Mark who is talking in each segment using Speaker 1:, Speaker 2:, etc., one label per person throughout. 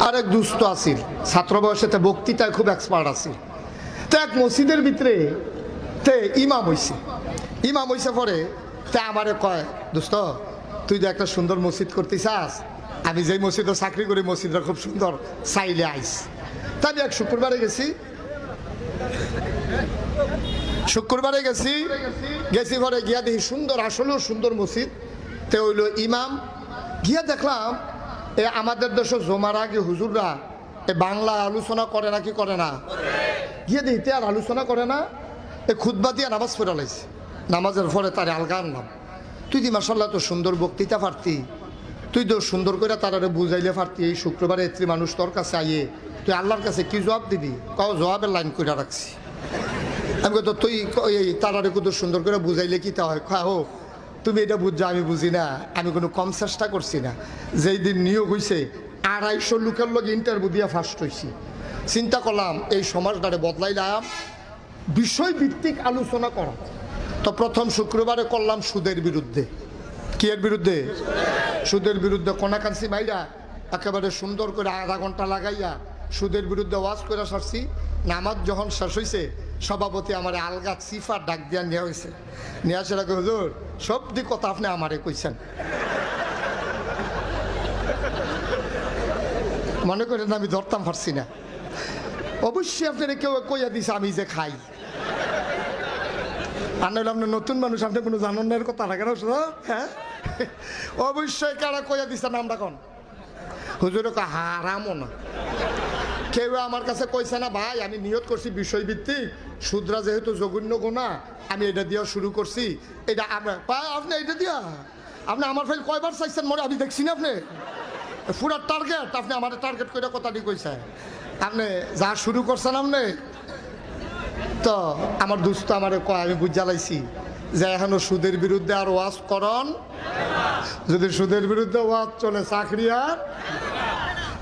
Speaker 1: আরেক দুস্থ আছিল, ছাত্র বয়সেতে বক্তৃতায় খুব এক্সপার্ট আছিল। তো এক মসজিদের ভিতরে তে ইমাম হইছে পরে তে আমারে কয়, দোস্ত তুই তো একটা সুন্দর মসজিদ করতে চাস, আমি যেই মসজিদে চাকরি করি মসজিদটা খুব সুন্দর, চাইলে আইস। তা আমি এক শুক্রবারে গেছি পরে গিয়া দেখি সুন্দর, আসলেও সুন্দর মসজিদ। তে হইল ইমাম, গিয়া দেখলাম আমাদের দেশে জমার আগে হুজুররা বাংলা আলোচনা করে না, কি করে না, গিয়ে দিতে আর আলোচনা করে না, খুতবা দিয়া নামাজ পড়া লাইছে। নামাজের পরে তারে আলগা আনলাম, তুই দি মাসাল্লাহ তো সুন্দর বক্তৃতা পারতি, তুই তো সুন্দর করে তারারে বুঝাইলে পারতি, এই শুক্রবারে এত্রি মানুষ তোর কাছে আইয়ে তুই আল্লাহর কাছে কি জবাব দিবি? কাউ জবাবের লাইন করে রাখছি। আমি তো তুই এই তারারে কত সুন্দর করে বুঝাইলে কি তা হয়? খাও তুমি এটা বুঝছো, আমি বুঝি না, আমি কোনো কম চেষ্টা করছি না। যেই দিন নিয়োগ হয়েছে 250 লোকের লোক ইন্টারভিউ দিয়ে ফার্স্ট হয়েছি। চিন্তা করলাম এই সমাজটারে বদলাইলাম, বিষয়ভিত্তিক আলোচনা করা। তো প্রথম শুক্রবারে করলাম সুদের বিরুদ্ধে। কি এর বিরুদ্ধে? সুদের বিরুদ্ধে। কোনাকান্সি মাইরা একেবারে সুন্দর করে আধা ঘন্টা লাগাইয়া সুদের বিরুদ্ধে ওয়াজ করে সারছি। নামাজ যখন শেষ হয়েছে সভাপতি আমার আলগা সিফার ডাক দিয়া নেওয়া হয়েছে। নিয়ে আসে রাখে, হুজুর সব দিক কথা আপনি আমারে কইছেন, মনে করেন আমি ধরতাম পারছি না। অবশ্যই আপনারা কেউ কইয়া দিছে আমি যে খাই, আর নইলে আপনি নতুন মানুষ, আপনি কোনো জানানোর কথা রাখেন। হ্যাঁ অবশ্যই কারা কইয়া দিছে নামটা কোন? হুজুর হারামও না, কেউ আমার কাছে কইছে না ভাই আমি নিয়ত করছি বিষয়ভিত্তিক, সুদরা যেহেতু জঘন্য গোনা আমি এটা দিয়া শুরু করছি। এটা আপনি এটা দিয়া আপনি আমার ফাইল কয়বার চাইছেন মনে আমি দেখছি না, আপনি পুরা টার্গেট, আপনি আমার টার্গেট করে কথাটি কইছে, আপনি যা শুরু করছেন আপনি। তো আমার দুস্থ আমার কয়, আমি বুঝা লাইছি যে এখনো সুদের বিরুদ্ধে আর ওয়াজ করন, যদি সুদের বিরুদ্ধে ওয়াজ চলে চাকরি আর।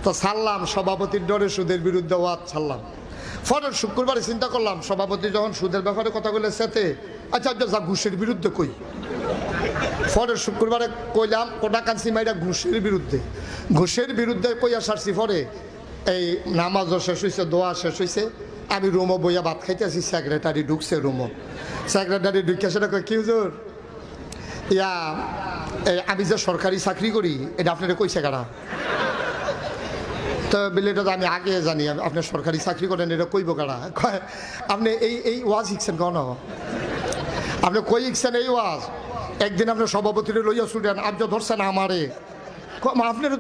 Speaker 1: তো ছাড়লাম, সভাপতির ডরে সুদের বিরুদ্ধে ওয়াজ ছাড়লাম। পরের শুক্রবারে চিন্তা করলাম সভাপতি যখন সুদের ব্যাপারে কথা বলে সেতে, আচ্ছা যা ঘুষের বিরুদ্ধে কই। পরের শুক্রবারে কইলাম কোটাকান্সি মাইরা ঘুষের বিরুদ্ধে কইয়া সারছি। পরে এই নামাজও শেষ হয়েছে, দোয়া শেষ হয়েছে, আমি রুমো বইয়া ভাত খাইতে আছি, সেক্রেটারি ঢুকছে রুমো। সেক্রেটারি ঢুকে সেটা কয়, কি হুজুর ইয়া আমি যে সরকারি চাকরি করি এটা আপনারা কইছে কারা? তো বিলেটা তো আমি আগে জানি, আপনি সরকারি চাকরি করেন এটা কইব কারা? আপনি এই ওয়াজ শিখছেন কন? আপনি কই শিখছেন এই ওয়াজ? একদিন আপনি সভাপতিরে লইয়া ছুটেন, আপনি ধরছেন আমারে, আপনার